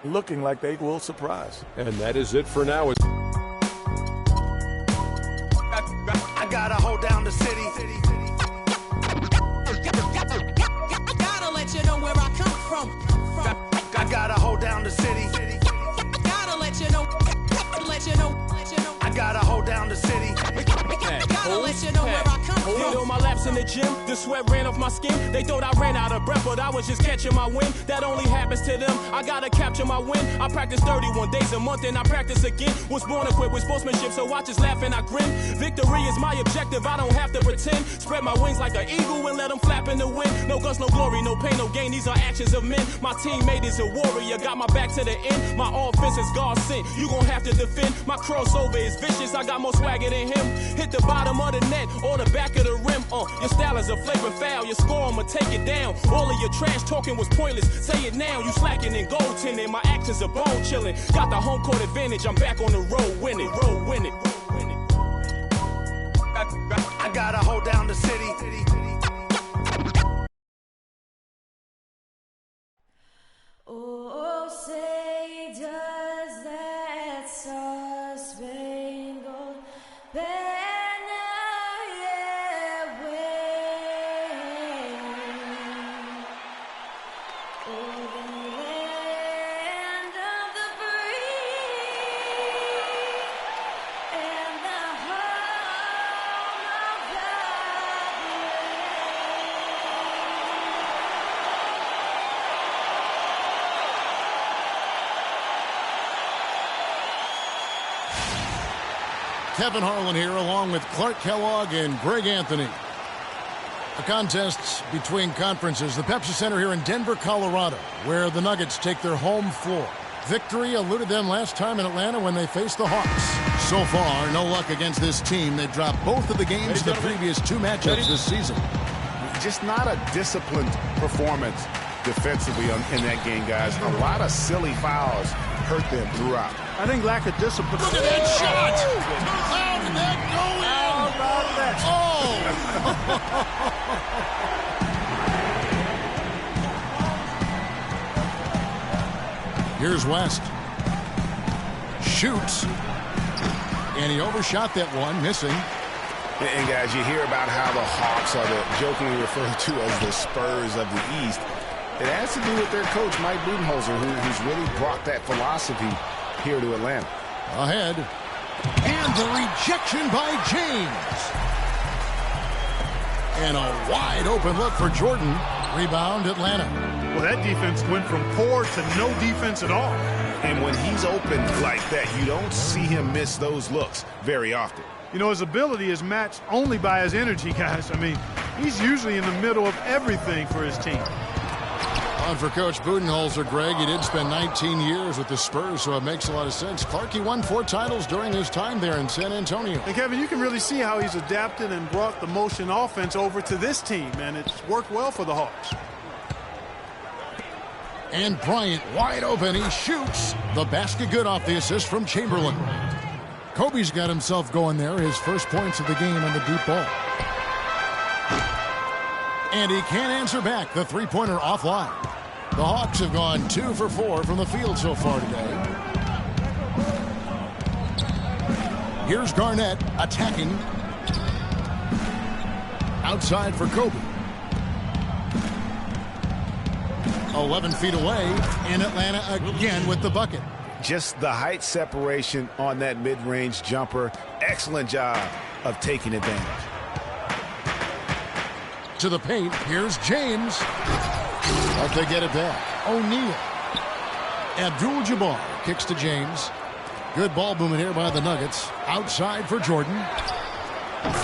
looking like they will surprise. And that is it for now. I gotta hold down the city. Gotta let you know where I come from. I gotta hold down the city. Gotta let you know. I gotta hold down the city. Gotta let you know where I come from. Did all my laps in the gym, the sweat ran off my skin. They thought I ran out of breath, but I was just catching my wind. That only happens to them. I gotta capture my win. I practice 31 days a month and I practice again. Was born equipped with sportsmanship, so I just laugh and I grin. Victory is my objective, I don't have to pretend. Spread my wings like an eagle and let them flap in the wind. No guts, no glory, no pain, no gain. These are actions of men. My teammate is a warrior, got my back to the end. My offense is God sent. You gon' have to defend. My crossover is vicious, I got more swagger than him. Hit the bottom of the net or the back of the rim. Your style is a flagrant foul. Your score, I'ma take it down. All of your trash talking was pointless. Say it now, you slacking in goaltending. My actions are bone chilling. Got the home court advantage. I'm back on the road winning. I gotta hold down the city. Oh, say does that star-spangled banner yet wave o'er the land of the free and the home of the Kevin Harlan here, along with Clark Kellogg and Greg Anthony. The contests between conferences, the Pepsi Center here in Denver, Colorado, where the Nuggets take their home floor. Victory eluded them last time in Atlanta when they faced the Hawks. So far, no luck against this team. They've dropped both of the games in the previous two matchups this season. Just not a disciplined performance defensively in that game, guys. A lot of silly fouls hurt them throughout. I think lack of discipline. Look at that shot! How did that go in? How about that? Oh! Here's West. Shoots. And he overshot that one, missing. And guys, you hear about how the Hawks are jokingly referred to as the Spurs of the East. It has to do with their coach, Mike Budenholzer, who's really brought that philosophy here to Atlanta. Ahead. And the rejection by James. And a wide open look for Jordan. Rebound, Atlanta. Well, that defense went from poor to no defense at all. And when he's open like that, you don't see him miss those looks very often. You know, his ability is matched only by his energy, guys. I mean, he's usually in the middle of everything for his team. On for Coach Budenholzer, Greg. He did spend 19 years with the Spurs, so it makes a lot of sense. Clark, he won 4 titles during his time there in San Antonio. And, Kevin, you can really see how he's adapted and brought the motion offense over to this team, and it's worked well for the Hawks. And Bryant wide open. He shoots. The basket good off the assist from Chamberlain. Kobe's got himself going there. His first points of the game on the deep ball. And he can't answer back. The three-pointer offline. The Hawks have gone 2 for 4 from the field so far today. Here's Garnett attacking. Outside for Kobe. 11 feet away, and Atlanta again with the bucket. Just the height separation on that mid-range jumper. Excellent job of taking advantage. To the paint, here's James. But they get it back. O'Neal. Abdul-Jabbar kicks to James. Good ball movement here by the Nuggets. Outside for Jordan.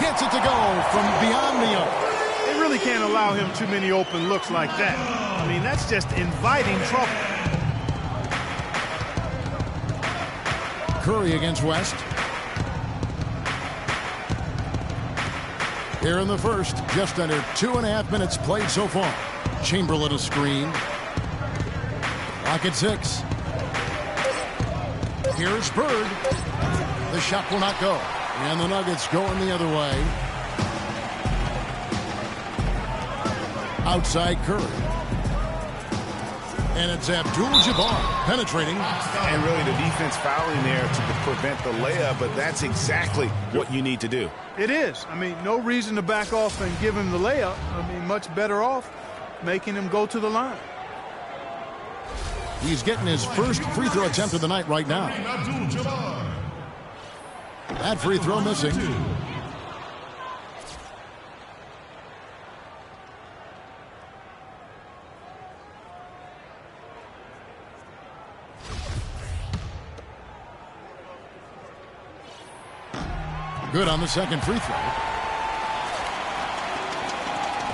Gets it to go from beyond the arc. They really can't allow him too many open looks like that. I mean, that's just inviting trouble. Curry against West. Here in the first, just under 2.5 minutes played so far. Chamberlain a screen. Clock at 6. Here's Bird. The shot will not go. And the Nuggets going the other way. Outside Curry. And it's Abdul-Jabbar penetrating. And really the defense fouling there to prevent the layup, but that's exactly what you need to do. It is. I mean, no reason to back off and give him the layup. I mean, much better off making him go to the line. He's getting his first free throw attempt of the night right now. That free throw missing. Good on the second free throw.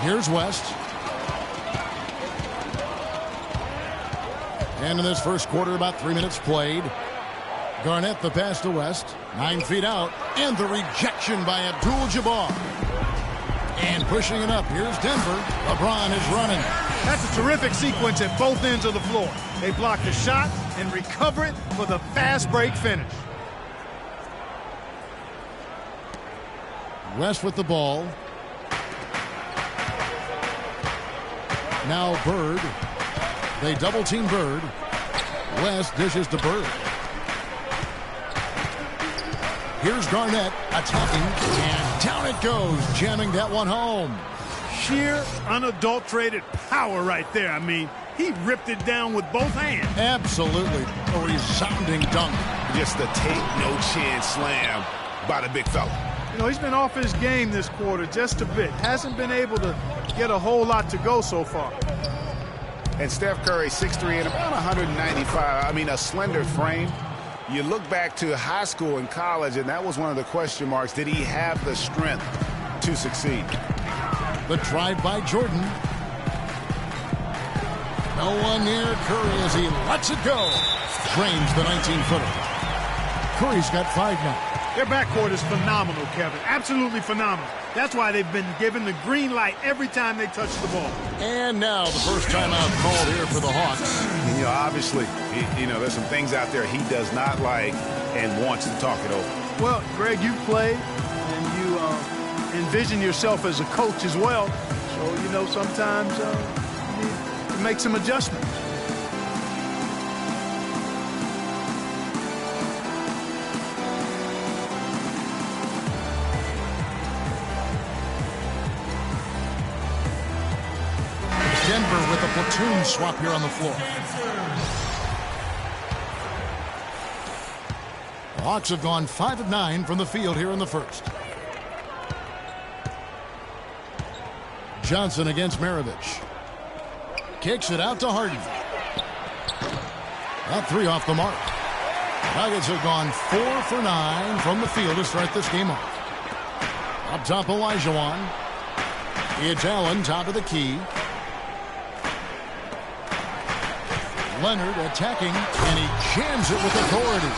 Here's West. And in this first quarter, about 3 minutes played. Garnett the pass to West. 9 feet out. And the rejection by Abdul-Jabbar. And pushing it up. Here's Denver. LeBron is running. That's a terrific sequence at both ends of the floor. They block the shot and recover it for the fast break finish. West with the ball. Now Bird. They double team Bird. West dishes to Bird. Here's Garnett attacking, and down it goes, jamming that one home. Sheer, unadulterated power right there. I mean, he ripped it down with both hands. Absolutely. A resounding dunk. Just a take-no-chance slam by the big fella. You know, he's been off his game this quarter just a bit. Hasn't been able to get a whole lot to go so far. And Steph Curry, 6'3" and about 195. I mean, a slender frame. You look back to high school and college, and that was one of the question marks. Did he have the strength to succeed? The drive by Jordan. No one near Curry as he lets it go. Drains the 19-footer. Curry's got 5 now. Their backcourt is phenomenal, Kevin. Absolutely phenomenal. That's why they've been given the green light every time they touch the ball. And now the first timeout called here for the Hawks. You know, obviously, there's some things out there he does not like and wants to talk it over. Well, Greg, you played and you envision yourself as a coach as well. So, sometimes you need to make some adjustments. Denver with a platoon swap here on the floor. The Hawks have gone 5 of 9 from the field here in the first. Johnson against Maravich. Kicks it out to Harden. That 3 off the mark. Nuggets have gone 4 for 9 from the field to start this game off. Up top, Olajuwon. It's Allen, top of the key. Leonard attacking, and he jams it with authority.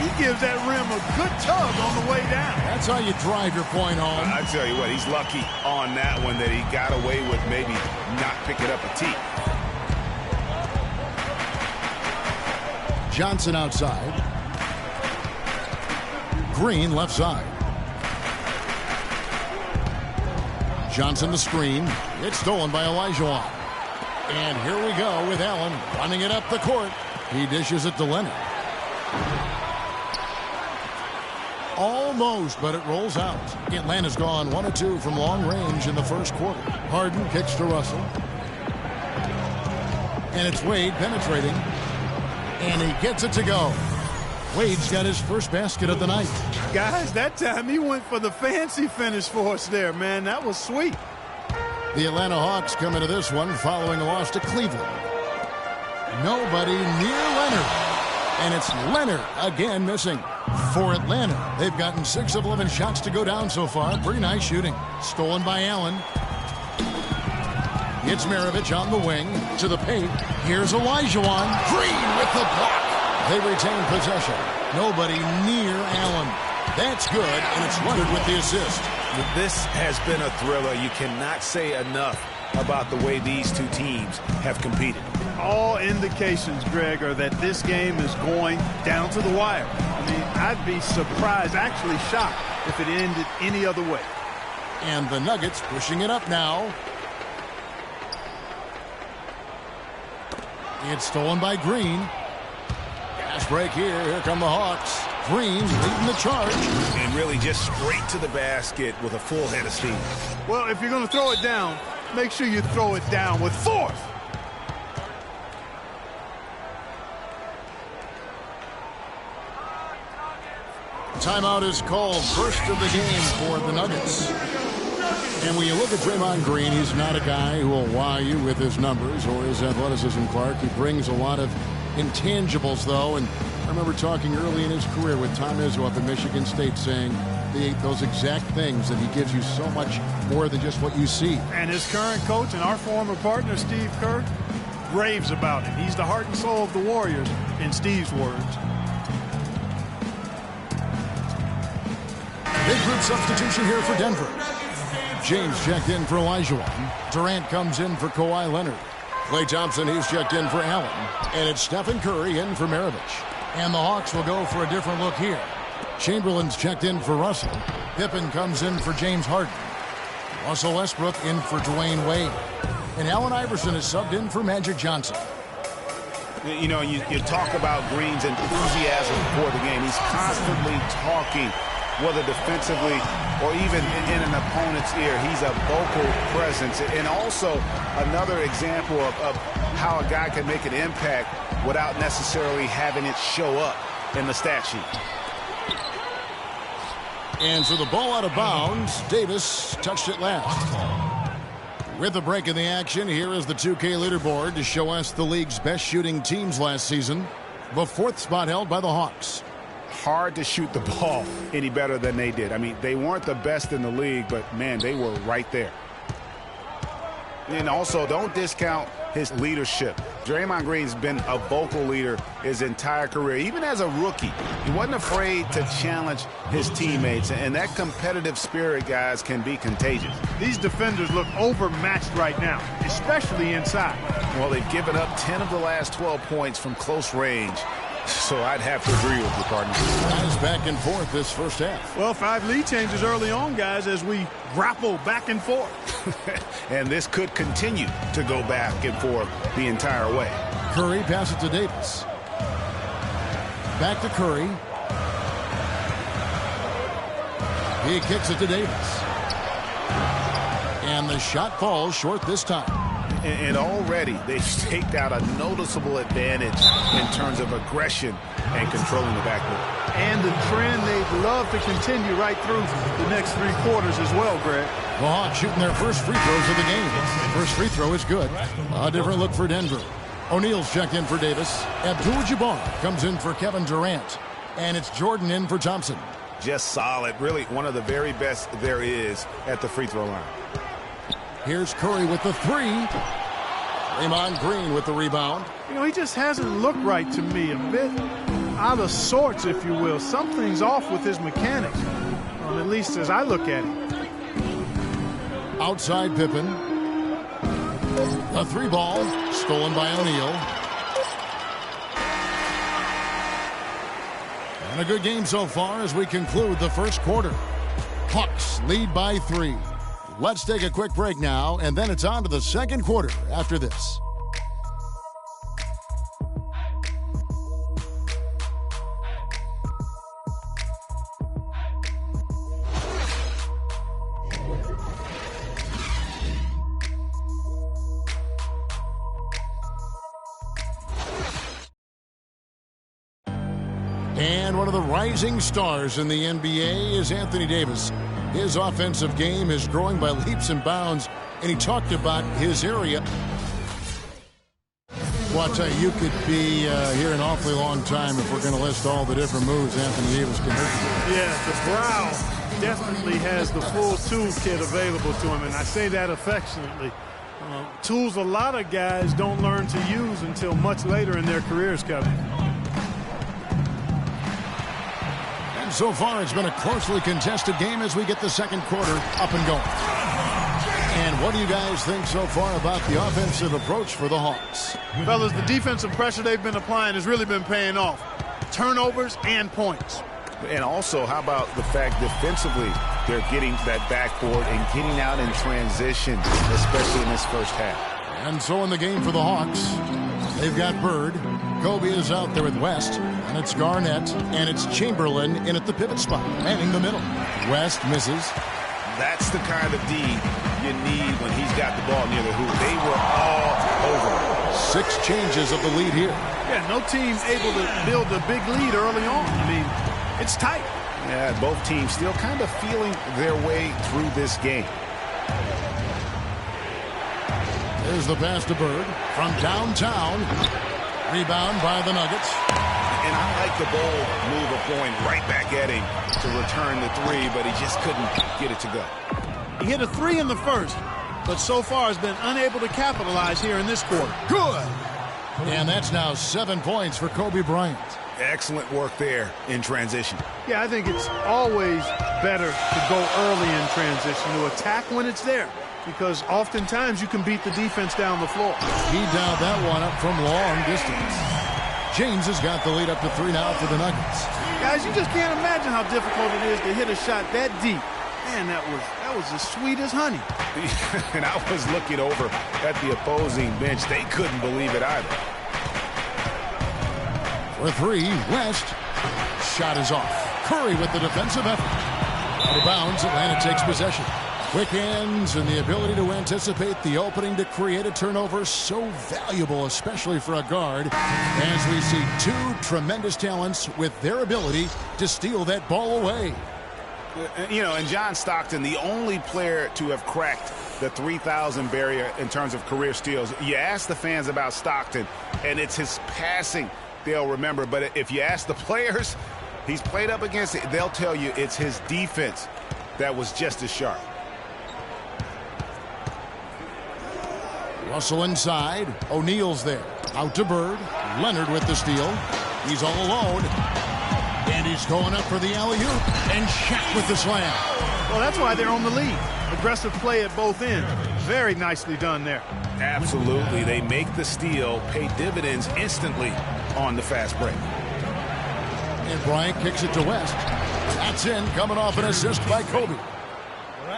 He gives that rim a good tug on the way down. That's how you drive your point home. I tell you what, he's lucky on that one that he got away with maybe not picking up a tee. Johnson outside. Green left side. Johnson the screen. It's stolen by Olajuwon. And here we go with Allen running it up the court. He dishes it to Leonard. Almost, but it rolls out. Atlanta's gone 1 of 2 from long range in the first quarter. Harden kicks to Russell. And it's Wade penetrating. And he gets it to go. Wade's got his first basket of the night. Guys, that time he went for the fancy finish for us there, man. That was sweet. The Atlanta Hawks come into this one following a loss to Cleveland. Nobody near Leonard. And it's Leonard again missing. For Atlanta, they've gotten 6 of 11 shots to go down so far. Pretty nice shooting. Stolen by Allen. It's Maravich on the wing to the paint. Here's Olajuwon. Green with the block. They retain possession. Nobody near Allen. That's good, and it's Leonard with the assist. This has been a thriller. You cannot say enough about the way these two teams have competed. All indications, Greg, are that this game is going down to the wire. I mean, I'd be surprised, actually shocked, if it ended any other way. And the Nuggets pushing it up now. It's stolen by Green. Fast break here. Here come the Hawks. Green leading the charge. And really just straight to the basket with a full head of steam. Well, if you're going to throw it down, make sure you throw it down with force. Timeout is called. First of the game for the Nuggets. And when you look at Draymond Green, he's not a guy who will wow you with his numbers or his athleticism, Clark. He brings a lot of intangibles, though. And I remember talking early in his career with Tom Izzo up at Michigan State saying those exact things, that he gives you so much more than just what you see. And his current coach and our former partner, Steve Kerr, raves about it. He's the heart and soul of the Warriors, in Steve's words. Big group substitution here for Denver. James checked in for Olajuwon. Durant comes in for Kawhi Leonard. Klay Thompson, he's checked in for Allen. And it's Stephen Curry in for Maravich. And the Hawks will go for a different look here. Chamberlain's checked in for Russell. Pippen comes in for James Harden. Russell Westbrook in for Dwayne Wade. And Allen Iverson is subbed in for Magic Johnson. You know, you talk about Green's enthusiasm for the game. He's constantly talking, whether defensively or even in an opponent's ear. He's a vocal presence. And also another example of how a guy can make an impact without necessarily having it show up in the stat sheet. And so the ball out of bounds. Davis touched it last. With the break in the action, here is the 2K leaderboard to show us the league's best shooting teams last season. The 4th spot held by the Hawks. Hard to shoot the ball any better than they did. I mean, they weren't the best in the league, but, man, they were right there. And also, don't discount his leadership. Draymond Green's been a vocal leader his entire career. Even as a rookie, he wasn't afraid to challenge his teammates. And that competitive spirit, guys, can be contagious. These defenders look overmatched right now, especially inside. Well, they've given up 10 of the last 12 points from close range. So I'd have to agree with you, partner. Guys back and forth this first half. Well, 5 lead changes early on, guys, as we grapple back and forth. And this could continue to go back and forth the entire way. Curry passes to Davis. Back to Curry. He kicks it to Davis. And the shot falls short this time. And already they've staked out a noticeable advantage in terms of aggression and controlling the backcourt. And the trend they'd love to continue right through the next 3 quarters as well, Greg. The Hawks shooting their first free throws of the game. First free throw is good. A different look for Denver. O'Neal's checked in for Davis. Abdul-Jabbar comes in for Kevin Durant. And it's Jordan in for Thompson. Just solid. Really one of the very best there is at the free throw line. Here's Curry with the 3. Draymond Green with the rebound. You know, he just hasn't looked right to me. A bit out of sorts, if you will. Something's off with his mechanics, at least as I look at him. Outside Pippen. A 3 ball stolen by O'Neal. And a good game so far as we conclude the first quarter. Hawks lead by 3. Let's take a quick break now, and then it's on to the second quarter after this. And one of the rising stars in the NBA is Anthony Davis. His offensive game is growing by leaps and bounds, and he talked about his area. Well, I'll tell you, you could be here an awfully long time if we're going to list all the different moves Anthony Davis can hit. Yeah, the Brow definitely has the full toolkit available to him, and I say that affectionately. Tools a lot of guys don't learn to use until much later in their careers, Kevin. So far, it's been a closely contested game as we get the second quarter up and going. And what do you guys think so far about the offensive approach for the Hawks? Fellas, the defensive pressure they've been applying has really been paying off. Turnovers and points. And also, how about the fact defensively they're getting that backboard and getting out in transition, especially in this first half. And so in the game for the Hawks, They've got Bird. Kobe is out there with West. And it's Garnett. And it's Chamberlain in at the pivot spot, manning the middle. West misses. That's the kind of D you need when he's got the ball near the hoop. They were all over. 6 changes of the lead here. Yeah, no team able to build a big lead early on. I mean, it's tight. Yeah, both teams still kind of feeling their way through this game. There's the pass to Bird from downtown. Rebound by the Nuggets. And I like the bold move of going right back at him to return the 3, but he just couldn't get it to go. He hit a 3 in the first, but so far has been unable to capitalize here in this quarter. Good. And that's now 7 points for Kobe Bryant. Excellent work there in transition. Yeah, I think it's always better to go early in transition, to attack when it's there, because oftentimes you can beat the defense down the floor. He dialed that one up from long distance. James has got the lead up to 3 now for the Nuggets. Guys, you just can't imagine how difficult it is to hit a shot that deep. Man, that was as sweet as honey. And I was looking over at the opposing bench. They couldn't believe it either. For 3, West. Shot is off. Curry with the defensive effort. Out of bounds, Atlanta takes possession. Quick hands and the ability to anticipate the opening to create a turnover, so valuable, especially for a guard, as we see 2 tremendous talents with their ability to steal that ball away. You know, and John Stockton, the only player to have cracked the 3,000 barrier in terms of career steals. You ask the fans about Stockton, and it's his passing they'll remember. But if you ask the players he's played up against, they'll tell you it's his defense that was just as sharp. Russell inside. O'Neal's there. Out to Bird. Leonard with the steal. He's all alone. And he's going up for the alley-oop. And Shaq with the slam. Well, that's why they're on the lead. Aggressive play at both ends. Very nicely done there. Absolutely. They make the steal, pay dividends instantly on the fast break. And Bryant kicks it to West. That's in, coming off an assist by Kobe.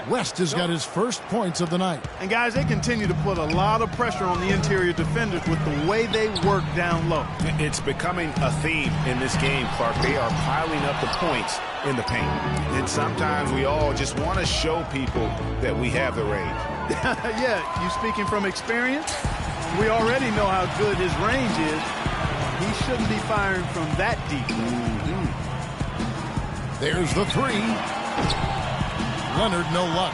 West has got his first points of the night. And guys, they continue to put a lot of pressure on the interior defenders with the way they work down low. It's becoming a theme in this game, Clark. They are piling up the points in the paint. And sometimes we all just want to show people that we have the range. Yeah, you speaking from experience? We already know how good his range is. He shouldn't be firing from that deep. There's the 3. Leonard, no luck.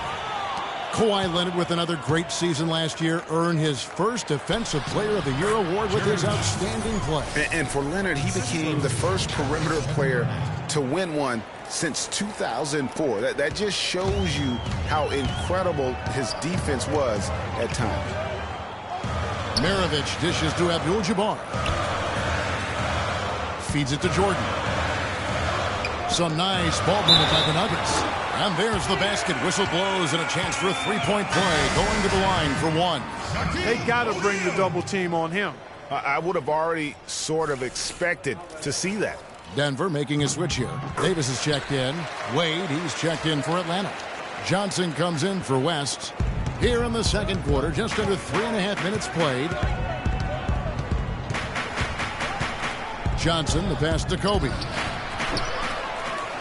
Kawhi Leonard, with another great season last year, earned his first Defensive Player of the Year award with his outstanding play. And for Leonard, he became the first perimeter player to win one since 2004. That just shows you how incredible his defense was at times. Maravich dishes to Abdul-Jabbar. Feeds it to Jordan. Some nice ball movement by the Nuggets. And there's the basket. Whistle blows and a chance for a 3-point play. Going to the line for 1. They got to bring the double team on him. I would have already sort of expected to see that. Denver making a switch here. Davis is checked in. Wade, he's checked in for Atlanta. Johnson comes in for West. Here in the second quarter, just under 3.5 minutes played. Johnson, the pass to Kobe.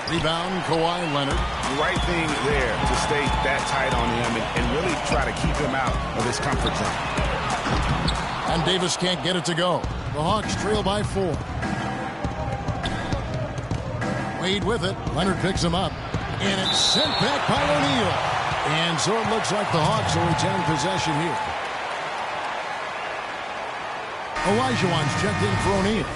Rebound, Kawhi Leonard. Right thing there to stay that tight on him and really try to keep him out of his comfort zone. And Davis can't get it to go. The Hawks trail by 4. Wade with it. Leonard picks him up. And it's sent back by O'Neal. And so it looks like the Hawks will retain possession here. Olajuwon's checked in for O'Neal.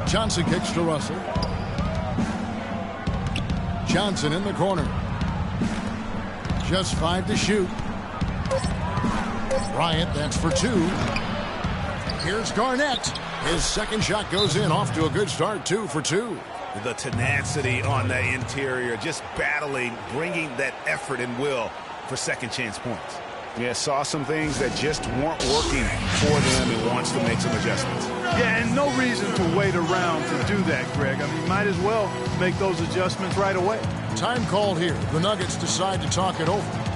Johnson kicks to Russell. Johnson in the corner. Just 5 to shoot. Bryant, that's for 2. Here's Garnett. His second shot goes in, off to a good start, 2 for 2. The tenacity on the interior, just battling, bringing that effort and will for second chance points. Yeah, saw some things that just weren't working for them and wants to make some adjustments. Yeah, and no reason to wait around to do that, Greg. I mean, might as well make those adjustments right away. Time called here. The Nuggets decide to talk it over.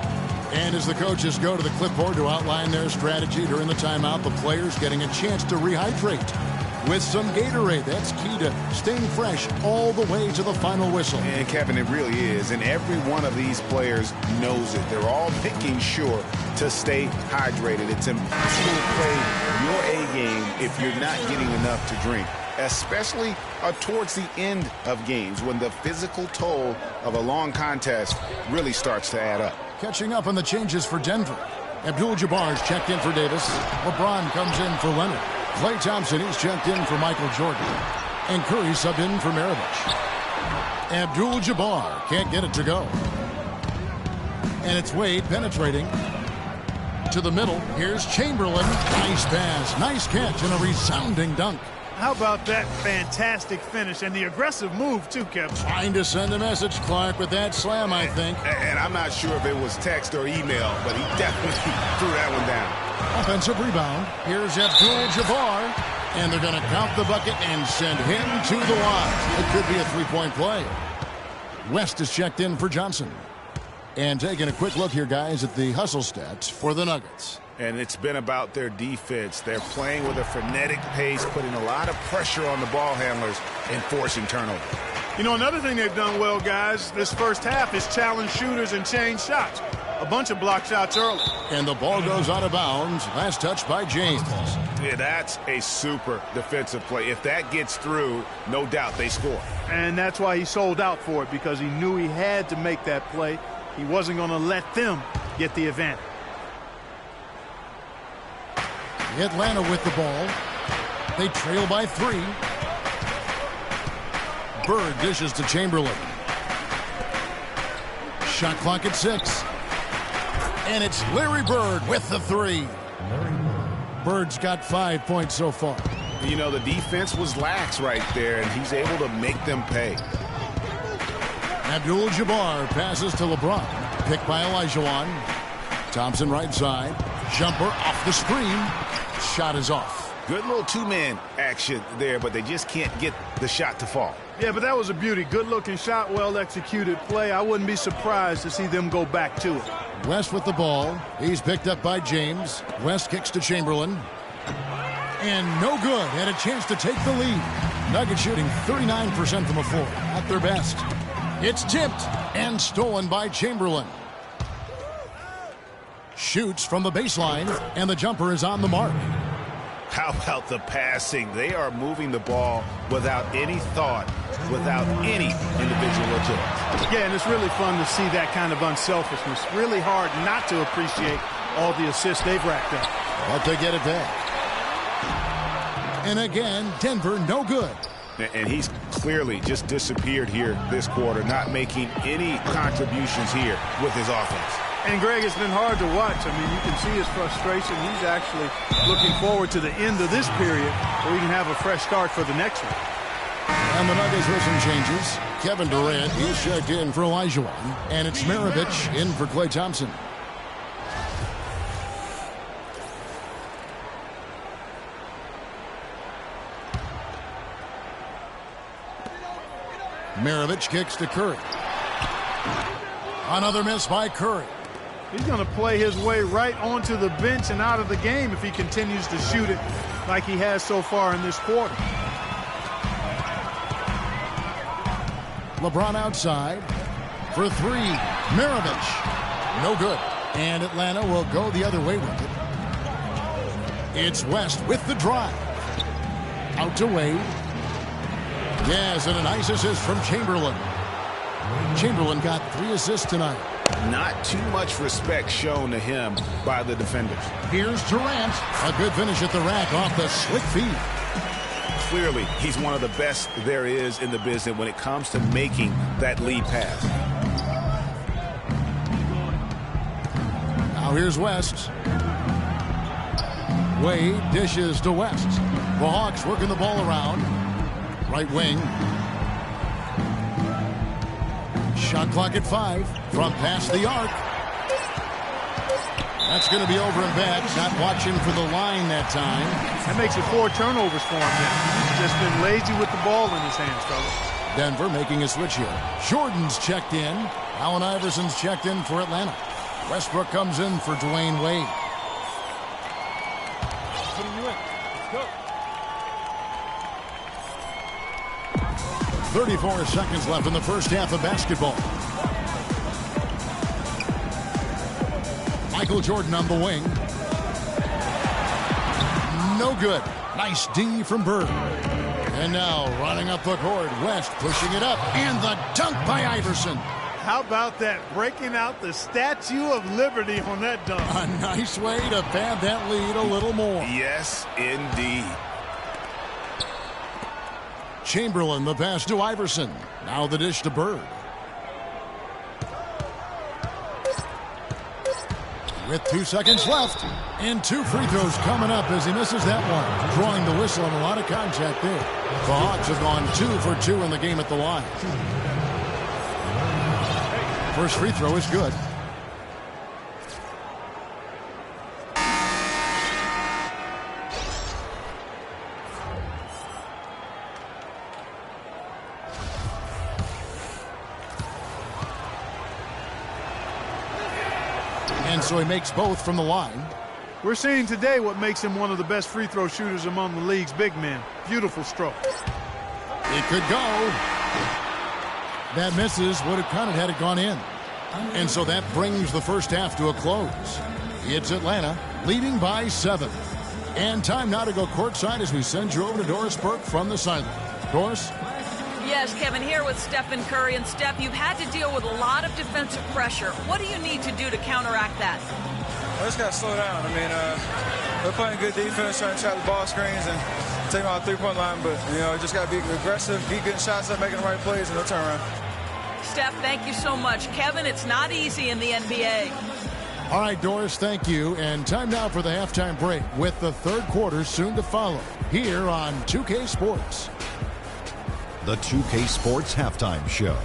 And as the coaches go to the clipboard to outline their strategy during the timeout, the players getting a chance to rehydrate with some Gatorade. That's key to staying fresh all the way to the final whistle. And, Kevin, it really is. And every one of these players knows it. They're all making sure to stay hydrated. It's impossible to play your A game if you're not getting enough to drink, especially towards the end of games when the physical toll of a long contest really starts to add up. Catching up on the changes for Denver. Abdul-Jabbar's checked in for Davis. LeBron comes in for Leonard. Klay Thompson, he's checked in for Michael Jordan. And Curry subbed in for Maravich. Abdul-Jabbar can't get it to go. And it's Wade penetrating to the middle. Here's Chamberlain. Nice pass, nice catch, and a resounding dunk. How about that fantastic finish and the aggressive move, too, Kevin? Trying to send a message, Clark, with that slam, I think. And I'm not sure if it was text or email, but he definitely threw that one down. Offensive rebound. Here's Abdul-Jabbar. And they're going to count the bucket and send him to the line. It could be a three-point play. West is checked in for Johnson. And taking a quick look here, guys, at the hustle stats for the Nuggets. And it's been about their defense. They're playing with a frenetic pace, putting a lot of pressure on the ball handlers and forcing turnover. You know, another thing they've done well, guys, this first half is challenge shooters and change shots. A bunch of block shots early. And the ball goes out of bounds. Last touch by James. Yeah, that's a super defensive play. If that gets through, no doubt they score. And that's why he sold out for it, because he knew he had to make that play. He wasn't going to let them get the advantage. Atlanta with the ball. They trail by 3. Bird dishes to Chamberlain. Shot clock at 6. And it's Larry Bird with the 3. Bird's got 5 points so far. You know, the defense was lax right there, and he's able to make them pay. Abdul-Jabbar passes to LeBron. Picked by Olajuwon. Thompson right side. Jumper off the screen. Shot is off. Good little two-man action there, but they just can't get the shot to fall. Yeah, but that was a beauty. Good-looking shot, well-executed play. I wouldn't be surprised to see them go back to it. West with the ball. He's picked up by James. West kicks to Chamberlain. And no good. Had a chance to take the lead. Nuggets shooting 39% from the floor. At their best. It's tipped and stolen by Chamberlain. Shoots from the baseline, and the jumper is on the mark. How about the passing? They are moving the ball without any thought, without any individual agility. Yeah, and it's really fun to see that kind of unselfishness. Really hard not to appreciate all the assists they've racked up. But they get it back. And again, Denver no good. And he's clearly just disappeared here this quarter, not making any contributions here with his offense. And, Greg, it's been hard to watch. I mean, you can see his frustration. He's actually looking forward to the end of this period where we can have a fresh start for the next one. And the Nuggets with some changes. Kevin Durant, he's checked in for Olajuwon. And it's Maravich in for Klay Thompson. Maravich kicks to Curry. Another miss by Curry. He's going to play his way right onto the bench and out of the game if he continues to shoot it like he has so far in this quarter. LeBron outside for 3. Maravich. No good. And Atlanta will go the other way with it. It's West with the drive. Out to Wade. Yes, and a nice assist from Chamberlain. Chamberlain got 3 assists tonight. Not too much respect shown to him by the defenders. Here's Durant. A good finish at the rack off the slick feed. Clearly, he's one of the best there is in the business when it comes to making that lead pass. Now here's West. Wade dishes to West. The Hawks working the ball around. Right wing. Shot clock at 5 from past the arc. That's going to be over and back. Not watching for the line that time. That makes it 4 turnovers for him now. He's just been lazy with the ball in his hands, fellas. Denver making a switch here. Jordan's checked in. Allen Iverson's checked in for Atlanta. Westbrook comes in for Dwayne Wade. Putting you in. Let's go. 34 seconds left in the first half of basketball. Michael Jordan on the wing. No good. Nice D from Bird. And now running up the court, West pushing it up. And the dunk by Iverson. How about that? Breaking out the Statue of Liberty on that dunk. A nice way to pad that lead a little more. Yes, indeed. Chamberlain, the pass to Iverson. Now the dish to Bird. With 2 seconds left. And 2 free throws coming up as he misses that one. Drawing the whistle and a lot of contact there. The Hawks have gone 2 for 2 in the game at the line. First free throw is good. And so he makes both from the line. We're seeing today what makes him one of the best free throw shooters among the league's big men. Beautiful stroke. It could go. That misses. Would have counted had it gone in. And so that brings the first half to a close. It's Atlanta leading by 7. And time now to go courtside as we send you over to Doris Burke from the sideline. Doris? Yes, Kevin, here with Stephen Curry. And Steph, you've had to deal with a lot of defensive pressure. What do you need to do to counteract that? I just got to slow down. I mean, we're playing good defense, trying to trap the ball screens and take them out the 3-point line. But, you know, just got to be aggressive, keep getting shots up, making the right plays, and no turnaround. Steph, thank you so much. Kevin, it's not easy in the NBA. All right, Doris, thank you. And time now for the halftime break with the third quarter soon to follow here on 2K Sports. The 2K Sports Halftime Show.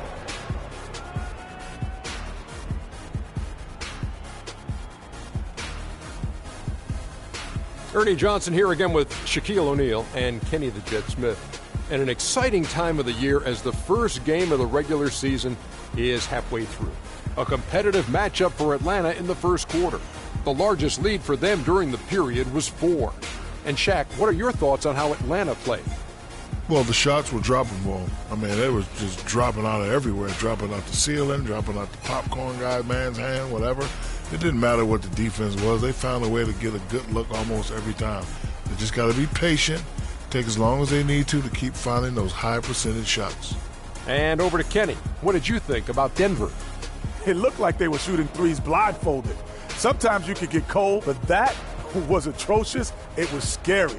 Ernie Johnson here again with Shaquille O'Neal and Kenny the Jet Smith. And an exciting time of the year as the first game of the regular season is halfway through. A competitive matchup for Atlanta in the first quarter. The largest lead for them during the period was 4. And Shaq, what are your thoughts on how Atlanta played? Well, the shots were droppable. I mean, they was just dropping out of everywhere, dropping out the ceiling, dropping out the popcorn guy, man's hand, whatever. It didn't matter what the defense was. They found a way to get a good look almost every time. They just got to be patient, take as long as they need to keep finding those high percentage shots. And over to Kenny. What did you think about Denver? It looked like they were shooting threes blindfolded. Sometimes you could get cold, but that was atrocious. It was scary.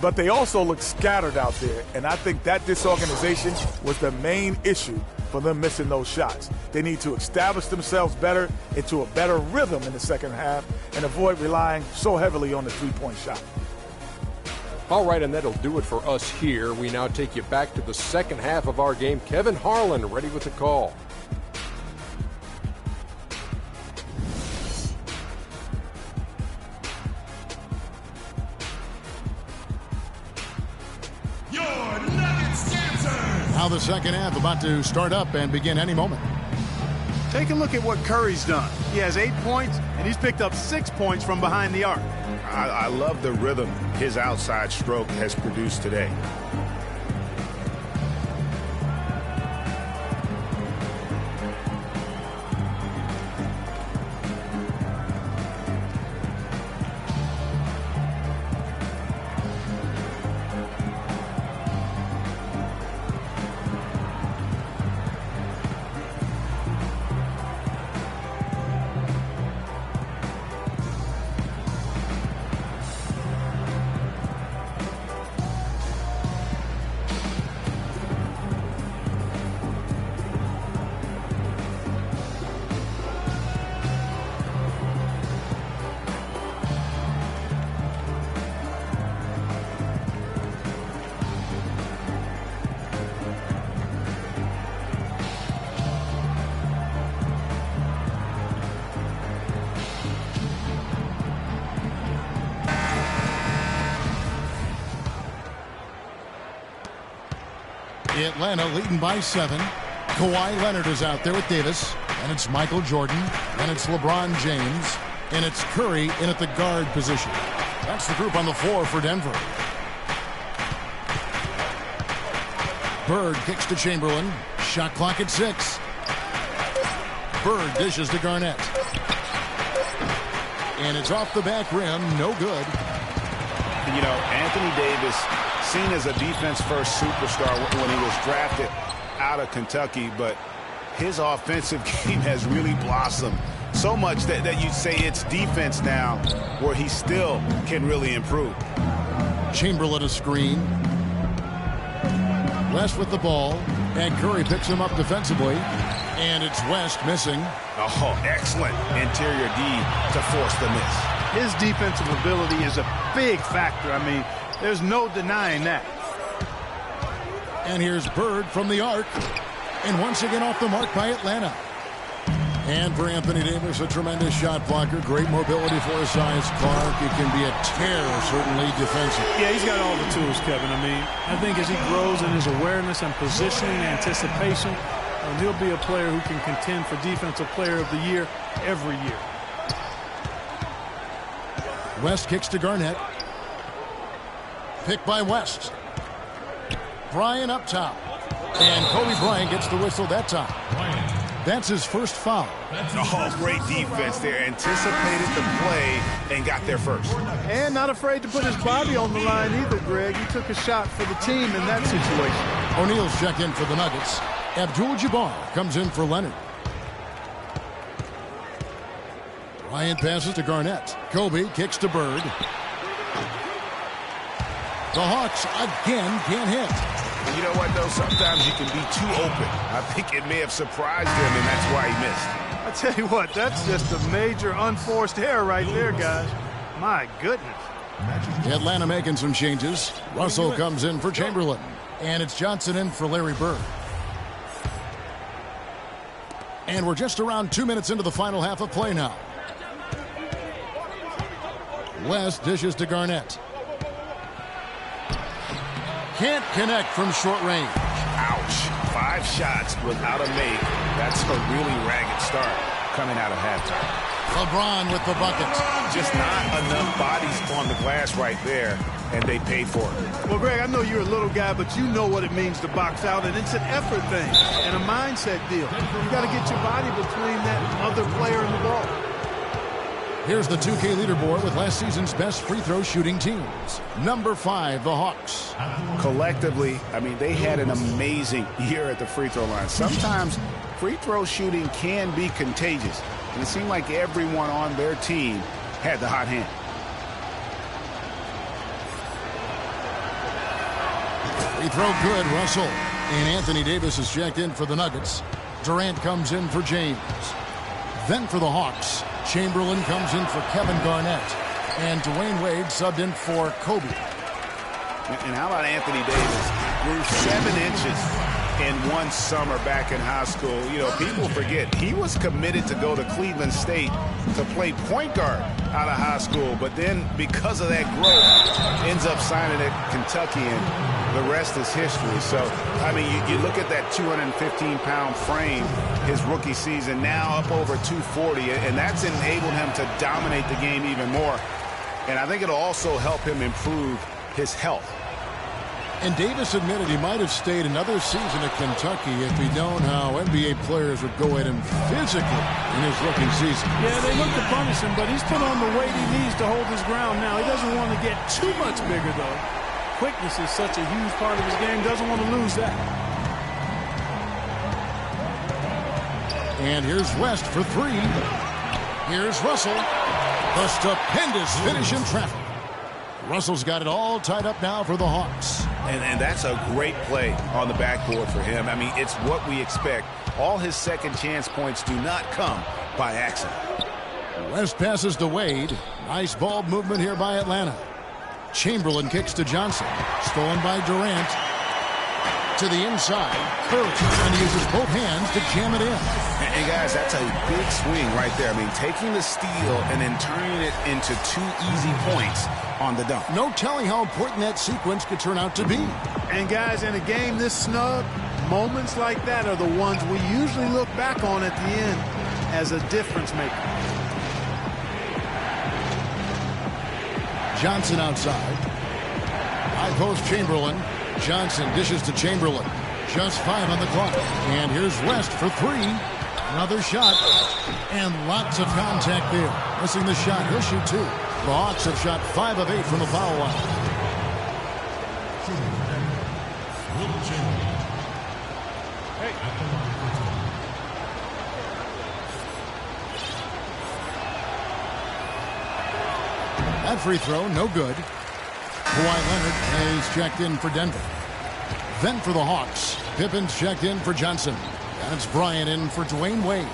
But they also looked scattered out there, and I think that disorganization was the main issue for them missing those shots. They need to establish themselves better into a better rhythm in the second half and avoid relying so heavily on the three-point shot. All right, and that'll do it for us here. We now take you back to the second half of our game. Kevin Harlan ready with the call. Now the second half about to start up and begin any moment. Take a look at what Curry's done. He has 8 points, and he's picked up 6 points from behind the arc. I love the rhythm his outside stroke has produced today. Atlanta leading by 7. Kawhi Leonard is out there with Davis. And it's Michael Jordan. And it's LeBron James. And it's Curry in at the guard position. That's the group on the floor for Denver. Bird kicks to Chamberlain. Shot clock at 6. Bird dishes to Garnett. And it's off the back rim. No good. You know, Anthony Davis, seen as a defense-first superstar when he was drafted out of Kentucky, but his offensive game has really blossomed so much that you'd say it's defense now where he still can really improve. Chamberlain a screen. West with the ball, and Curry picks him up defensively, and it's West missing. Oh, excellent interior D to force the miss. His defensive ability is a big factor. I mean, there's no denying that. And here's Bird from the arc, and once again off the mark by Atlanta. And for Anthony Davis, a tremendous shot blocker. Great mobility for his size. Clark, it can be a terror, certainly defensive. Yeah, he's got all the tools, Kevin. I mean, I think as he grows in his awareness and positioning, anticipation, he'll be a player who can contend for Defensive Player of the Year every year. West kicks to Garnett. Picked by West. Bryant up top. And Kobe Bryant gets the whistle that time. That's his first foul. Oh, great defense there. Anticipated the play and got there first. And not afraid to put his body on the line either, Greg. He took a shot for the team in that situation. O'Neal's checked in for the Nuggets. Abdul-Jabbar comes in for Leonard. Bryant passes to Garnett. Kobe kicks to Bird. The Hawks again can't hit. You know what, though? Sometimes you can be too open. I think it may have surprised him, and that's why he missed. I tell you what, that's just a major unforced error right there, guys. My goodness. Atlanta making some changes. Russell comes in for Chamberlain. And it's Johnson in for Larry Bird. And we're just around 2 minutes into the final half of play now. West dishes to Garnett. Can't connect from short range. Ouch. 5 shots without a make. That's a really ragged start coming out of halftime. LeBron with the bucket. Just not enough bodies on the glass right there, and they paid for it. Well, Greg, I know you're a little guy, but you know what it means to box out, and it's an effort thing and a mindset deal. You got to get your body between that other player and the ball. Here's the 2K leaderboard with last season's best free throw shooting teams. Number 5, the Hawks. Collectively, I mean, they had an amazing year at the free throw line. Sometimes free throw shooting can be contagious, and it seemed like everyone on their team had the hot hand. Free throw good, Russell. And Anthony Davis is checked in for the Nuggets. Durant comes in for James. Then for the Hawks, Chamberlain comes in for Kevin Garnett. And Dwayne Wade subbed in for Kobe. And how about Anthony Davis? Grew 7 inches in one summer back in high school. You know, people forget he was committed to go to Cleveland State to play point guard out of high school. But then because of that growth, ends up signing at Kentucky, and the rest is history. So, I mean, you look at that 215-pound frame his rookie season, now up over 240, and that's enabled him to dominate the game even more. And I think it'll also help him improve his health. And Davis admitted he might have stayed another season at Kentucky if he'd known how NBA players would go at him physically in his rookie season. Yeah, they look to punish him, but he's put on the weight he needs to hold his ground now. He doesn't want to get too much bigger, though. Quickness is such a huge part of his game. Doesn't want to lose that. And here's West for 3. Here's Russell. The stupendous finish in traffic. Russell's got it all tied up now for the Hawks. And that's a great play on the backboard for him. I mean, it's what we expect. All his second chance points do not come by accident. West passes to Wade. Nice ball movement here by Atlanta. Chamberlain kicks to Johnson. Stolen by Durant. To the inside. Curry trying to use his both hands to jam it in. And guys, that's a big swing right there. I mean, taking the steal and then turning it into 2 easy points on the dunk. No telling how important that sequence could turn out to be. And guys, in a game this snug, moments like that are the ones we usually look back on at the end as a difference maker. Johnson outside. High post Chamberlain. Johnson dishes to Chamberlain. Just 5 on the clock. And here's West for 3. Another shot. And lots of contact there. Missing the shot. He'll shoot 2. The Hawks have shot 5 of 8 from the foul line. That free throw, no good. Kawhi Leonard is checked in for Denver. Then for the Hawks, Pippen's checked in for Johnson. And it's Bryant in for Dwayne Wade.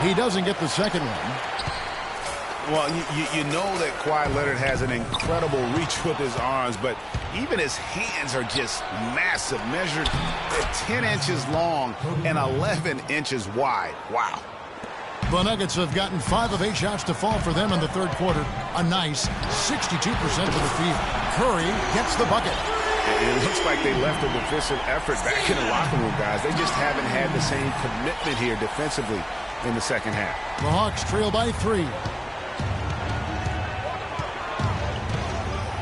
He doesn't get the second one. Well, you know that Kawhi Leonard has an incredible reach with his arms, but even his hands are just massive, measured at 10 inches long and 11 inches wide. Wow. The Nuggets have gotten 5 of 8 shots to fall for them in the third quarter. A nice 62% to the field. Curry gets the bucket. It looks like they left a defensive effort back in the locker room, guys. They just haven't had the same commitment here defensively in the second half. The Hawks trail by 3.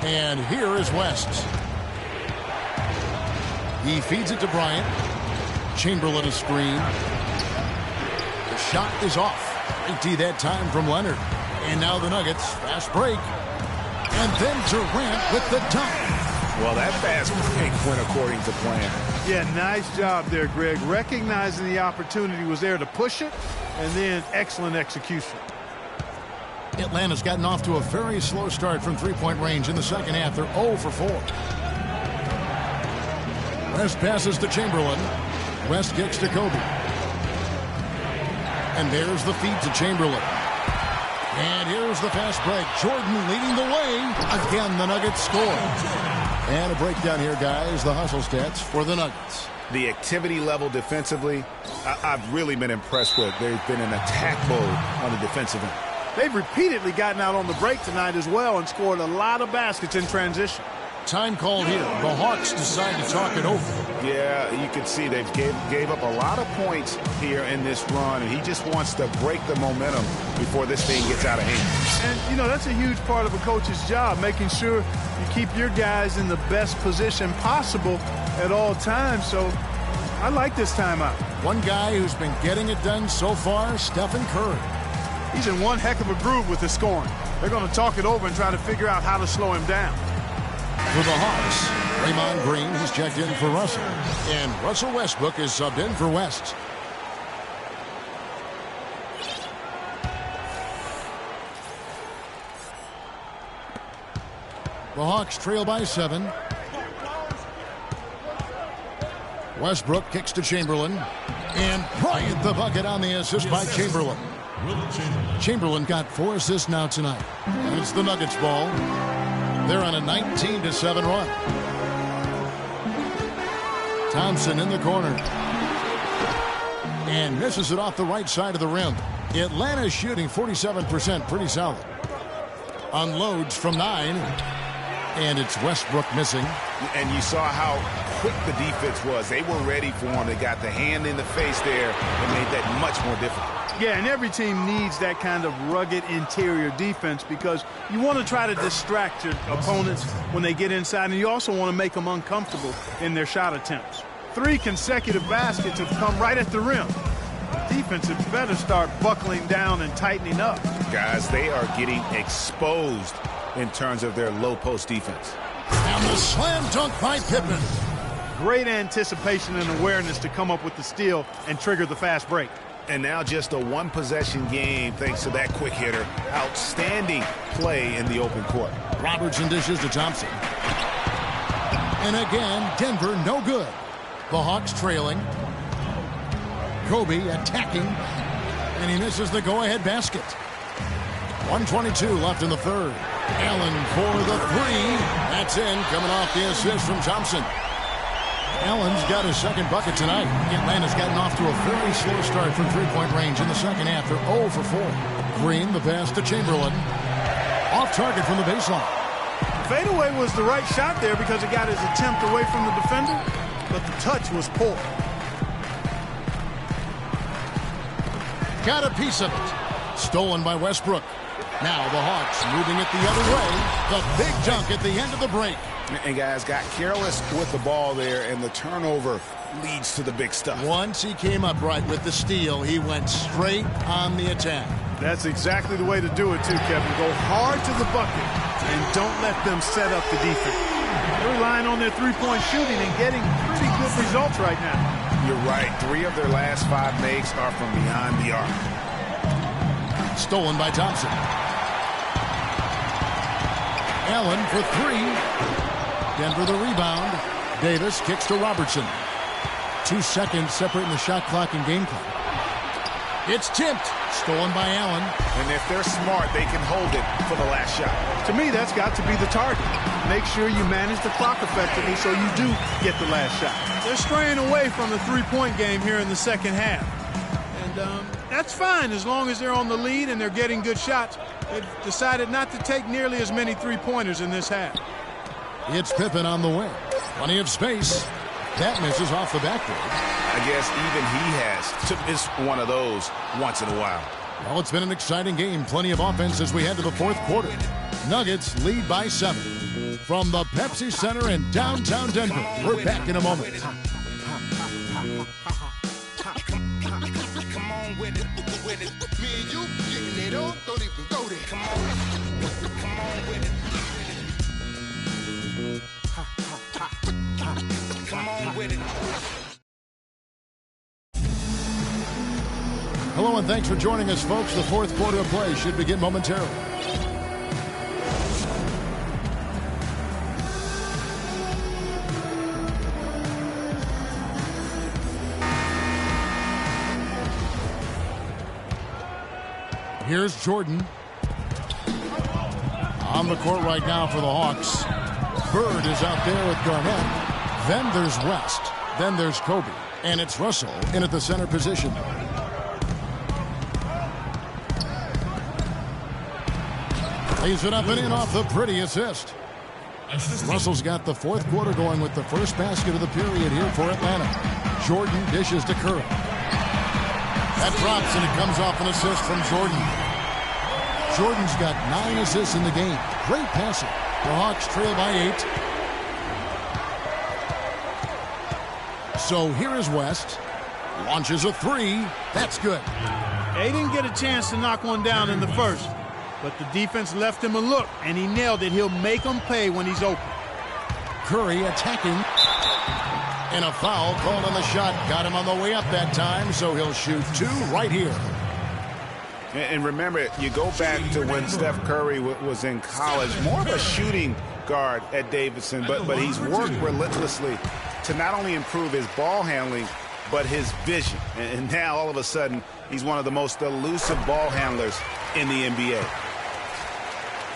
And here is West. He feeds it to Bryant. Chamberlain a screen. The shot is off. Great D that time from Leonard. And now the Nuggets, fast break. And then Durant with the dunk. Well, that fast break went according to plan. Yeah, nice job there, Greg. Recognizing the opportunity was there to push it, and then excellent execution. Atlanta's gotten off to a very slow start from three-point range in the second half. They're 0 for 4. West passes to Chamberlain. West kicks to Kobe. And there's the feed to Chamberlain. And here's the fast break. Jordan leading the way. Again, the Nuggets score. And a breakdown here, guys. The hustle stats for the Nuggets. The activity level defensively, I've really been impressed with. They've been in attack mode on the defensive end. They've repeatedly gotten out on the break tonight as well and scored a lot of baskets in transition. Time called here. The Hawks decide to talk it over. Yeah, you can see they've gave up a lot of points here in this run, and he just wants to break the momentum before this thing gets out of hand. And, you know, that's a huge part of a coach's job, making sure you keep your guys in the best position possible at all times. So I like this timeout. One guy who's been getting it done so far, Stephen Curry. He's in one heck of a groove with his scoring. They're going to talk it over and try to figure out how to slow him down. For the Hawks, Draymond Green has checked in for Russell. And Russell Westbrook is subbed in for West. The Hawks trail by 7. Westbrook kicks to Chamberlain. And Bryant the bucket on the assist by Chamberlain. Chamberlain got 4 assists now tonight. And it's the Nuggets ball. They're on a 19-7 run. Thompson in the corner. And misses it off the right side of the rim. Atlanta's shooting 47%, pretty solid. Unloads from 9. And it's Westbrook missing. And you saw how quick the defense was. They were ready for him. They got the hand in the face there and made that much more difficult. Yeah, and every team needs that kind of rugged interior defense because you want to try to distract your opponents when they get inside, and you also want to make them uncomfortable in their shot attempts. 3 consecutive baskets have come right at the rim. Defense had better start buckling down and tightening up. Guys, they are getting exposed in terms of their low post defense. And the slam dunk by Pippen. Great anticipation and awareness to come up with the steal and trigger the fast break. And now just a one-possession game thanks to that quick hitter. Outstanding play in the open court. Robertson dishes to Thompson. And again, Denver no good. The Hawks trailing. Kobe attacking. And he misses the go-ahead basket. 1:22 left in the third. Allen for the 3. That's in, coming off the assist from Thompson. Allen's got his second bucket tonight. Atlanta's gotten off to a very slow start from three-point range in the second half. They're 0 for 4. Green, the pass to Chamberlain. Off target from the baseline. Fadeaway was the right shot there because it got his attempt away from the defender, but the touch was poor. Got a piece of it. Stolen by Westbrook. Now the Hawks moving it the other way. The big dunk at the end of the break. And guys got careless with the ball there, and the turnover leads to the big stuff. Once he came up right with the steal, he went straight on the attack. That's exactly the way to do it too, Kevin. Go hard to the bucket and don't let them set up the defense. They're relying on their three-point shooting and getting pretty good results right now. You're right. 3 of their last 5 makes are from beyond the arc. Stolen by Thompson. Allen for 3. Denver the rebound. Davis kicks to Robertson. 2 seconds separating the shot clock and game clock. It's tipped. Stolen by Allen. And if they're smart, they can hold it for the last shot. To me, that's got to be the target. Make sure you manage the clock effectively so you do get the last shot. They're straying away from the three-point game here in the second half. And that's fine as long as they're on the lead and they're getting good shots. They've decided not to take nearly as many three-pointers in this half. It's Pippen on the wing. Plenty of space. That misses off the backboard. I guess even he has to miss one of those once in a while. Well, it's been an exciting game. Plenty of offense as we head to the fourth quarter. Nuggets lead by 7. From the Pepsi Center in downtown Denver, we're back in a moment. Come on with it. Me and you getting it on, don't even go there. Come on with it. Come on with it. Hello and thanks for joining us, folks. The fourth quarter of play should begin momentarily. Here's Jordan. On the court right now for the Hawks. Bird is out there with Garnett. Then there's West. Then there's Kobe. And it's Russell in at the center position. Lays it up and in off the pretty assist. Russell's got the fourth quarter going with the first basket of the period here for Atlanta. Jordan dishes to Curry. That drops and it comes off an assist from Jordan. Jordan's got 9 assists in the game. Great passing. The Hawks trail by 8. So here is West. Launches a 3. That's good. They didn't get a chance to knock one down in the first, but the defense left him a look, and he nailed it. He'll make them pay when he's open. Curry attacking. And a foul called on the shot. Got him on the way up that time, so he'll shoot 2 right here. And remember, you go back to when Steph Curry was in college, more of a shooting guard at Davidson, but he's worked relentlessly to not only improve his ball handling, but his vision. And now, all of a sudden, he's one of the most elusive ball handlers in the NBA.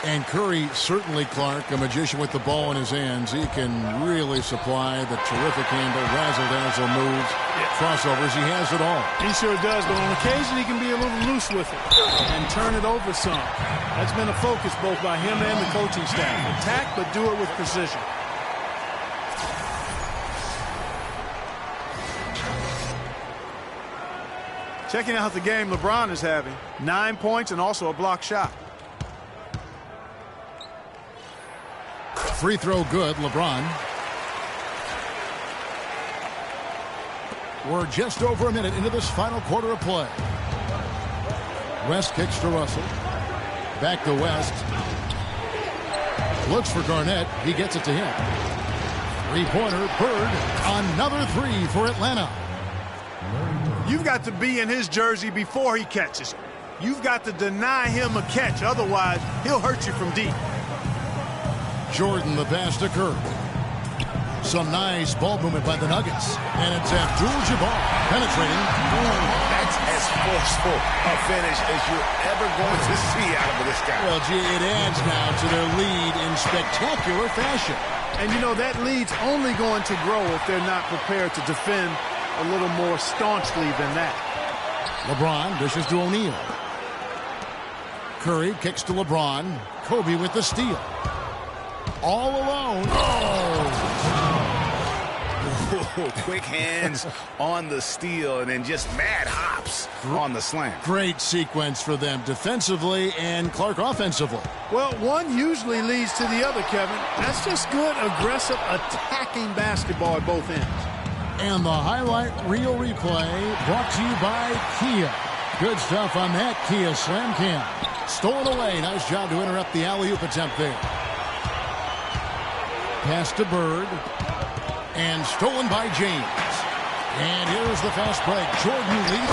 And Curry, certainly, Clark, a magician with the ball in his hands. He can really supply the terrific handle, razzle-dazzle moves, crossovers. He has it all. He sure does, but on occasion he can be a little loose with it and turn it over some. That's been a focus both by him and the coaching staff. Attack, but do it with precision. Checking out the game LeBron is having. 9 points and also a block shot. Free throw good, LeBron. We're just over a minute into this final quarter of play. West kicks to Russell. Back to West. Looks for Garnett. He gets it to him. Three-pointer, Bird. Another 3 for Atlanta. You've got to be in his jersey before he catches it. You've got to deny him a catch. Otherwise, he'll hurt you from deep. Jordan, the pass to Curry. Some nice ball movement by the Nuggets. And it's Abdul-Jabbar penetrating. That's as forceful a finish as you're ever going to see out of this guy. Well, gee, it adds now to their lead in spectacular fashion. And, you know, that lead's only going to grow if they're not prepared to defend a little more staunchly than that. LeBron dishes to O'Neal. Curry kicks to LeBron. Kobe with the steal. All alone. Quick hands on the steal and then just mad hops on the slam. Great sequence for them defensively and Clark offensively. Well, one usually leads to the other, Kevin. That's just good, aggressive, attacking basketball at both ends. And the highlight reel replay brought to you by Kia. Good stuff on that Kia Slam Cam. Stolen away. Nice job to interrupt the alley-oop attempt there. Pass to Bird. And stolen by James. And here's the fast break. Jordan leads.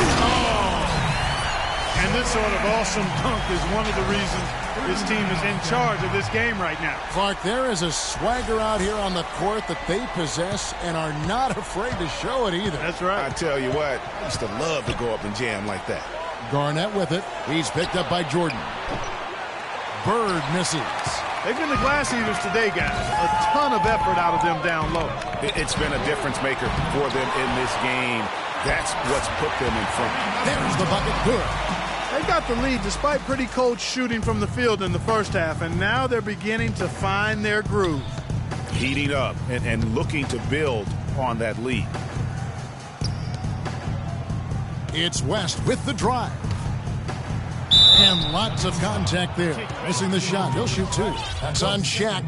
And this sort of awesome dunk is one of the reasons this team is in charge of this game right now. Clark, there is a swagger out here on the court that they possess and are not afraid to show it either. That's right. I tell you what, I used to love to go up and jam like that. Garnett with it. He's picked up by Jordan. Bird misses. They've been the glass eaters today, guys. A ton of effort out of them down low. It's been a difference maker for them in this game. That's what's put them in front. There's the bucket. Good. They got the lead despite pretty cold shooting from the field in the first half, and now they're beginning to find their groove. Heating up and looking to build on that lead. It's West with the drive. And lots of contact there. Missing the shot. He'll shoot two. That's on Shaq.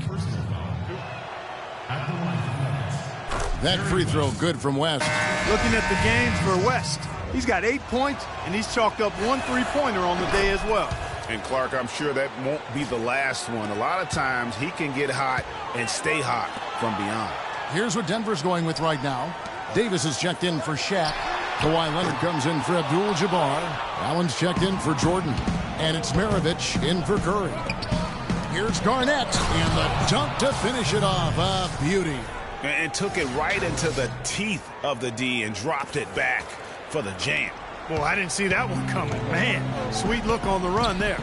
That free throw good from West. Looking at the games for West, he's got 8 points, and he's chalked up one three-pointer on the day as well. And Clark, I'm sure that won't be the last one. A lot of times he can get hot and stay hot from beyond. Here's what Denver's going with right now. Davis is checked in for Shaq. Kawhi Leonard comes in for Abdul-Jabbar. Allen's checked in for Jordan. And it's Maravich in for Curry. Here's Garnett. And the dunk to finish it off. A beauty. And took it right into the teeth of the D and dropped it back for the jam. Boy, I didn't see that one coming. Man, sweet look on the run there.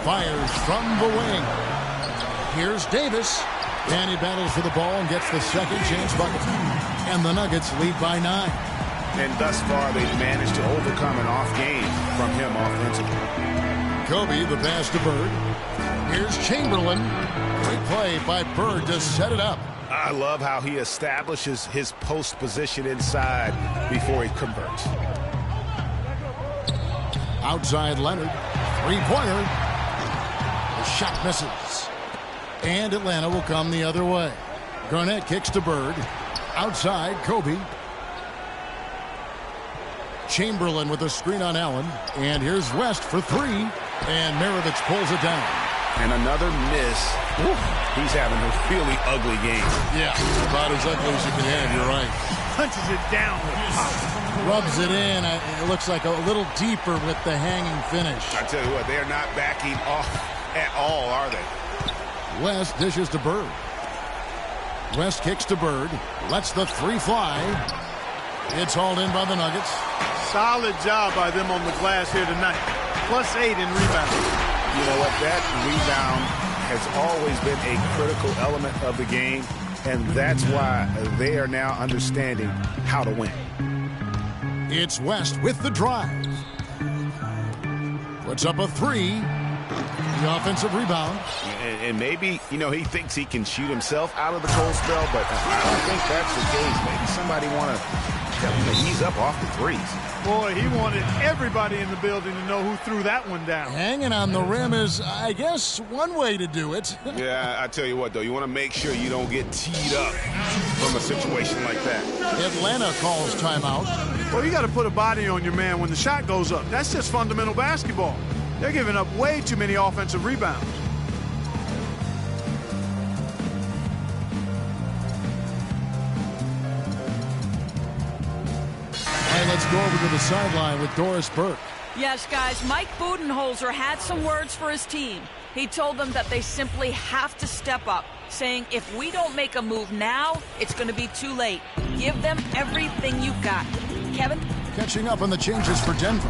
Fires from the wing. Here's Davis. And he battles for the ball and gets the second chance bucket. And the Nuggets lead by 9. And thus far, they've managed to overcome an off game from him offensively. Kobe, the pass to Bird. Here's Chamberlain. Great play by Bird to set it up. I love how he establishes his post position inside before he converts. Outside Leonard. Three-pointer. The shot misses. And Atlanta will come the other way. Garnett kicks to Bird. Outside, Kobe. Chamberlain with a screen on Allen. And here's West for three. And Maravich pulls it down. And another miss. Ooh, he's having a really ugly game. Yeah, about as ugly as you can have, you're right. Punches it down. Rubs it in. It looks like a little deeper with the hanging finish. I tell you what, they're not backing off at all, are they? West dishes to Bird. West kicks to Bird. Lets the three fly. It's hauled in by the Nuggets. Solid job by them on the glass here tonight. +8 in rebounding. You know what? That rebound has always been a critical element of the game, and that's why they are now understanding how to win. It's West with the drive. Puts up a three. The offensive rebound. And maybe, you know, he thinks he can shoot himself out of the cold spell, but I don't think that's the case. Maybe somebody want to tell him to ease up off the threes. Boy, he wanted everybody in the building to know who threw that one down. Hanging on the rim is, I guess, one way to do it. Yeah, I tell you what, though, you want to make sure you don't get teed up from a situation like that. Atlanta calls timeout. Well, you got to put a body on your man when the shot goes up. That's just fundamental basketball. They're giving up way too many offensive rebounds. Let's go over to the sideline with Doris Burke. Yes, guys, Mike Budenholzer had some words for his team. He told them that they simply have to step up, saying if we don't make a move now, it's going to be too late. Give them everything you've got. Kevin? Catching up on the changes for Denver.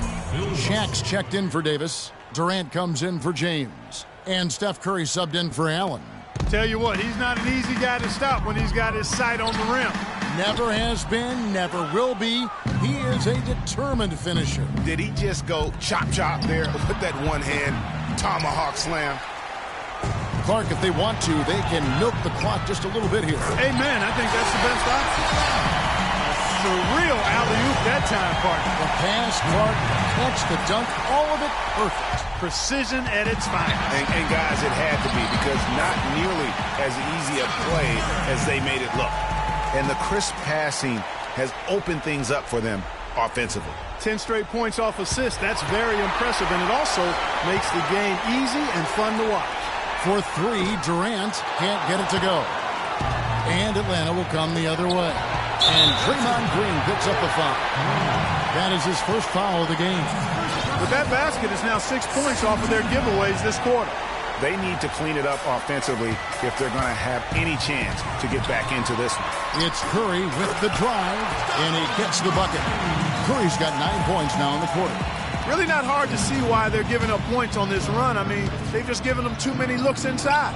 Shaq's checked in for Davis. Durant comes in for James. And Steph Curry subbed in for Allen. Tell you what, he's not an easy guy to stop when he's got his sight on the rim. Never has been, never will be. He is a determined finisher. Did he just go chop there with that one-hand tomahawk slam? Clark, if they want to, they can milk the clock just a little bit here. Amen. I think that's the best option. It's a real alley-oop that time, partner. The pass, Clark, catch, the dunk, all of it perfect. Precision at its finest. And guys, it had to be, because not nearly as easy a play as they made it look. And the crisp passing has opened things up for them offensively. 10 straight points off assists. That's very impressive, and it also makes the game easy and fun to watch. For three, Durant can't get it to go. And Atlanta will come the other way. And Draymond Green picks up the foul. That is his first foul of the game. But that basket is now 6 points off of their giveaways this quarter. They need to clean it up offensively if they're going to have any chance to get back into this one. It's Curry with the drive, and he gets the bucket. Curry's got 9 points now in the quarter. Really not hard to see why they're giving up points on this run. I mean, they've just given them too many looks inside.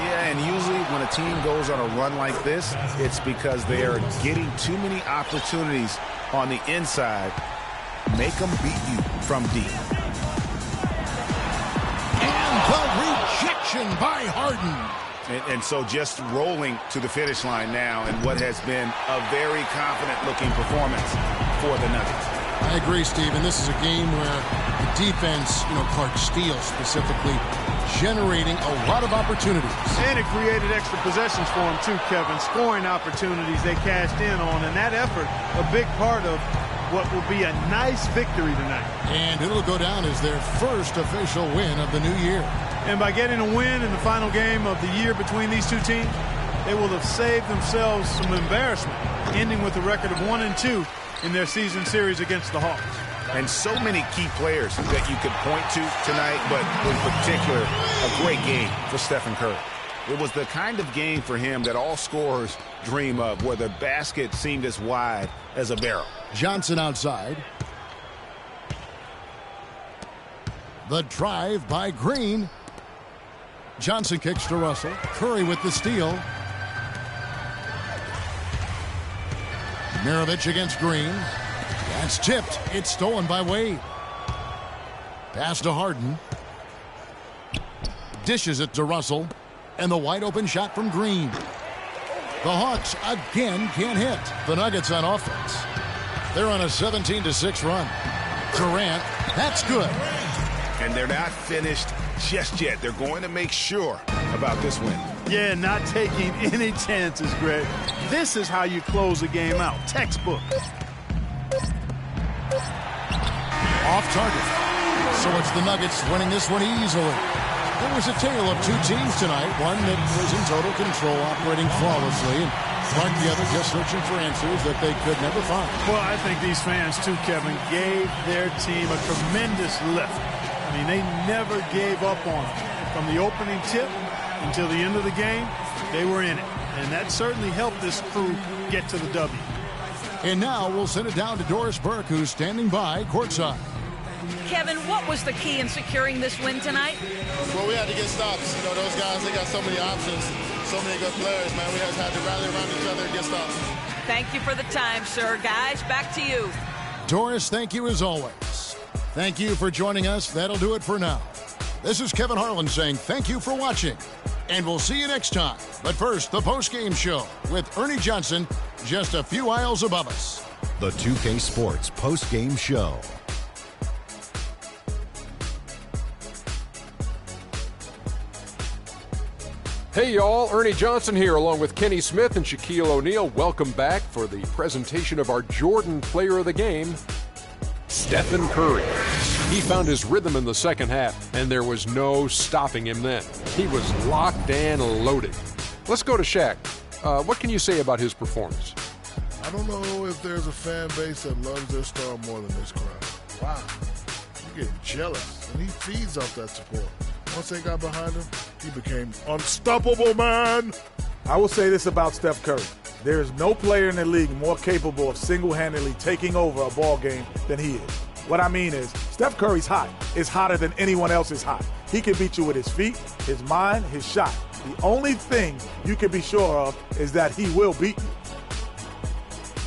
Yeah, and usually when a team goes on a run like this, it's because they are getting too many opportunities on the inside. Make them beat you from deep. And the rejection by Harden. And so just rolling to the finish line now in what has been a very confident-looking performance for the Nuggets. I agree, Steve, and this is a game where the defense, Clark Steele specifically, generating a lot of opportunities. And it created extra possessions for him too, Kevin. Scoring opportunities they cashed in on, and that effort, a big part of what will be a nice victory tonight. And it'll go down as their first official win of the new year. And by getting a win in the final game of the year between these two teams, they will have saved themselves some embarrassment, ending with a record of 1-2 in their season series against the Hawks. And so many key players that you could point to tonight, but in particular, a great game for Stephen Curry. It was the kind of game for him that all scorers dream of, where the basket seemed as wide as a barrel. Johnson outside. The drive by Green. Johnson kicks to Russell. Curry with the steal. Mirovic against Green. That's tipped. It's stolen by Wade. Pass to Harden. Dishes it to Russell. And the wide open shot from Green. The Hawks again can't hit. The Nuggets on offense. They're on a 17-6 run. Durant, that's good. And they're not finished just yet. They're going to make sure about this win. Yeah, not taking any chances, Greg. This is how you close a game out. Textbook. Off target. So it's the Nuggets winning this one easily. There was a tale of two teams tonight. One that was in total control, operating flawlessly, and Clark the other just searching for answers that they could never find. Well, I think these fans, too, Kevin, gave their team a tremendous lift. I mean, they never gave up on them. From the opening tip until the end of the game, they were in it. And that certainly helped this crew get to the W. And now we'll send it down to Doris Burke, who's standing by courtside. Kevin, what was the key in securing this win tonight? Well, we had to get stops. Those guys, they got so many options, so many good players, man. We just had to rally around each other and get stops. Thank you for the time, sir. Guys, back to you. Doris, thank you as always. Thank you for joining us. That'll do it for now. This is Kevin Harlan saying thank you for watching, and we'll see you next time. But first, the post-game show with Ernie Johnson just a few aisles above us. The 2K Sports post-game show. Hey y'all, Ernie Johnson here along with Kenny Smith and Shaquille O'Neal. Welcome back for the presentation of our Jordan Player of the Game, Stephen Curry. He found his rhythm in the second half, and there was no stopping him then. He was locked and loaded. Let's go to Shaq. What can you say about his performance? I don't know if there's a fan base that loves their star more than this crowd. Wow. You get jealous, and he feeds off that support. Once they got behind him, he became unstoppable, man. I will say this about Steph Curry. There is no player in the league more capable of single-handedly taking over a ball game than he is. What I mean is, Steph Curry's hot. Is hotter than anyone else is hot. He can beat you with his feet, his mind, his shot. The only thing you can be sure of is that he will beat you.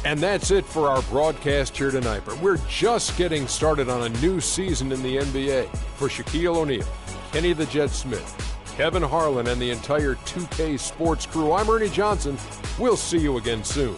And that's it for our broadcast here tonight. But we're just getting started on a new season in the NBA. For Shaquille O'Neal, Kenny the Jet Smith, Kevin Harlan, and the entire 2K Sports crew, I'm Ernie Johnson. We'll see you again soon.